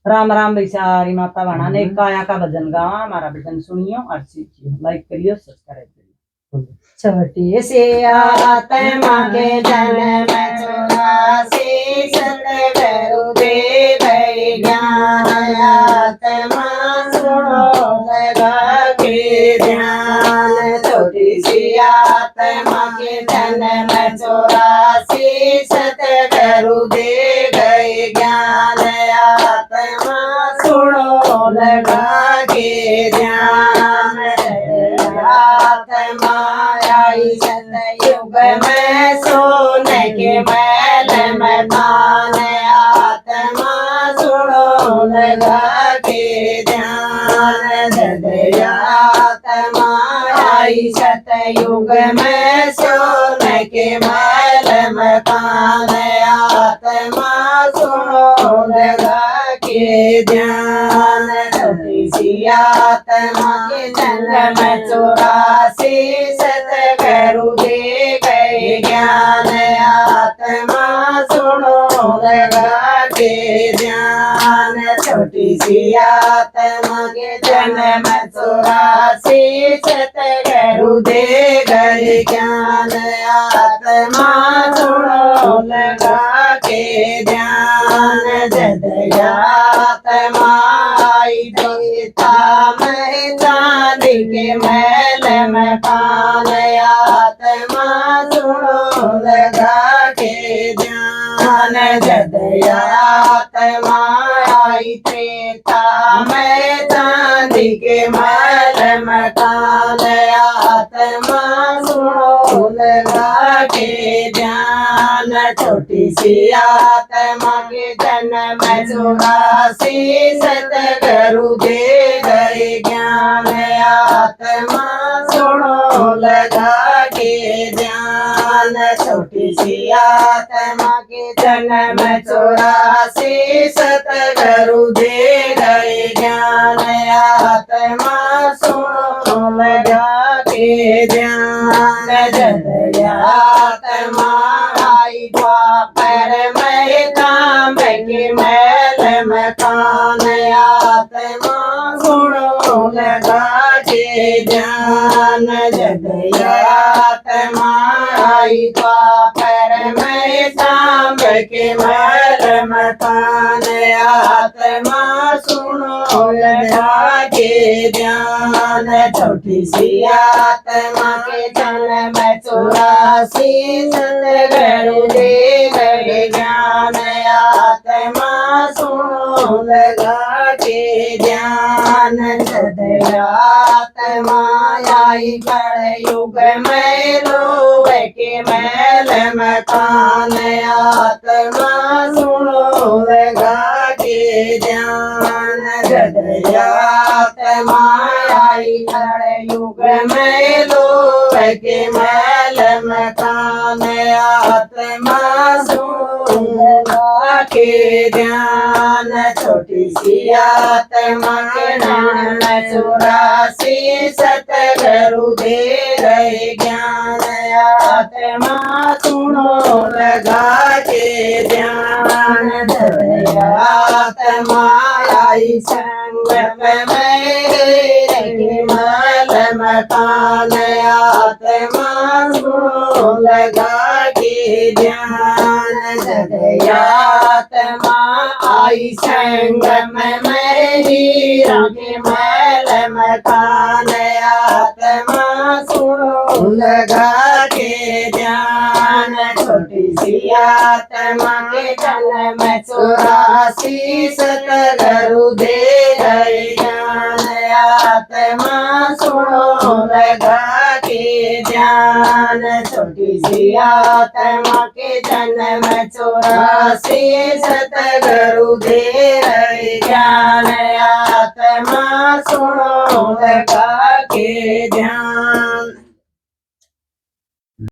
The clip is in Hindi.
राम राम बिचारी माता बहना ने काया का भजन गावा। हमारा भजन सुनियो और सीखियो, लाइक करियो, सब्सक्राइब करियो। छोटी सी आत्मा के जन्म 84 सतगुरु दे गए ज्ञान। आत्मा सुनो लगा के ध्यान। छोटी सी आत्मा के जन्म 84 सतगुरु दे गए ज्ञान। आत्मा सुनो लगा के ध्यान। आत्मा आई सतयुग में सोने के मैल में पान। आत्मा सुनो लगा के ध्यान। आत्मा आई सतयुग में सोने के मैल में पान। आत्मा सुनो लगा के ध्यान। छोटी सी आत्मा के जन्म 84 सतगुरु दे गए ज्ञान। आत्मा सुनो लगा के ध्यान। छोटी सी आत्मा के जन्म 84 सतगुरु दे गए ज्ञान। आत्मा सुनो लगा के ध्यान। आत्मा आई देता मैं चांदी के मैल में पान। आत्मा सुनो लगा के ध्यान। आत्मा आई देता मैं चांदी के मैल में पान। आत्मा सुनो लगा के ध्यान। छोटी सी आत्मा के जन्म 84 सतगुरु दे गए ज्ञान। आत्मा सुनो लगा के ध्यान। छोटी सी आत्मा के जन्म 84 सतगुरु दे गए ज्ञान। आत्मा सुनो लगा के ध्यान। आत्मा आई द्वापर में तांब के मैल में पान। आत्मा सुनो लगा के ध्यान। आत्मा आई द्वापर में तांब के मैल में पान। आत्मा सुनो लगा के ध्यान। छोटी सी आत्मा के जन्म 84 सतगुरु दे गए ज्ञान। आत्मा सुनो लगा के ध्यान। आत्मा आई कलयुग में लोभ के मैल में पान। आत्मा सुनो लगा के ध्यान। आत्मा आई कलयुग में लोभ के मैल में पान। आत्मा सुनो लगा के ध्यान। छोटी सी आत्मा के जन्म 84 सतगुरु दे गए ज्ञान। आत्मा सुनो लगा के ध्यान। आत्मा आई संगम में मल मकान। आत्मा सुनो लगा के ध्यान। आत्मा आई संगम में हीरा के मैल मकान। आत्मा सुनो लगा के ध्यान। छोटी सी आत्मा के जन्म 84 सतगुरु दे गए ज्ञान। आत्मा सुनो लगा के ध्यान। छोटी सी आत्मा के जन्म 84 सतगुरु दे गए ज्ञान। आत्मा सुनो लगा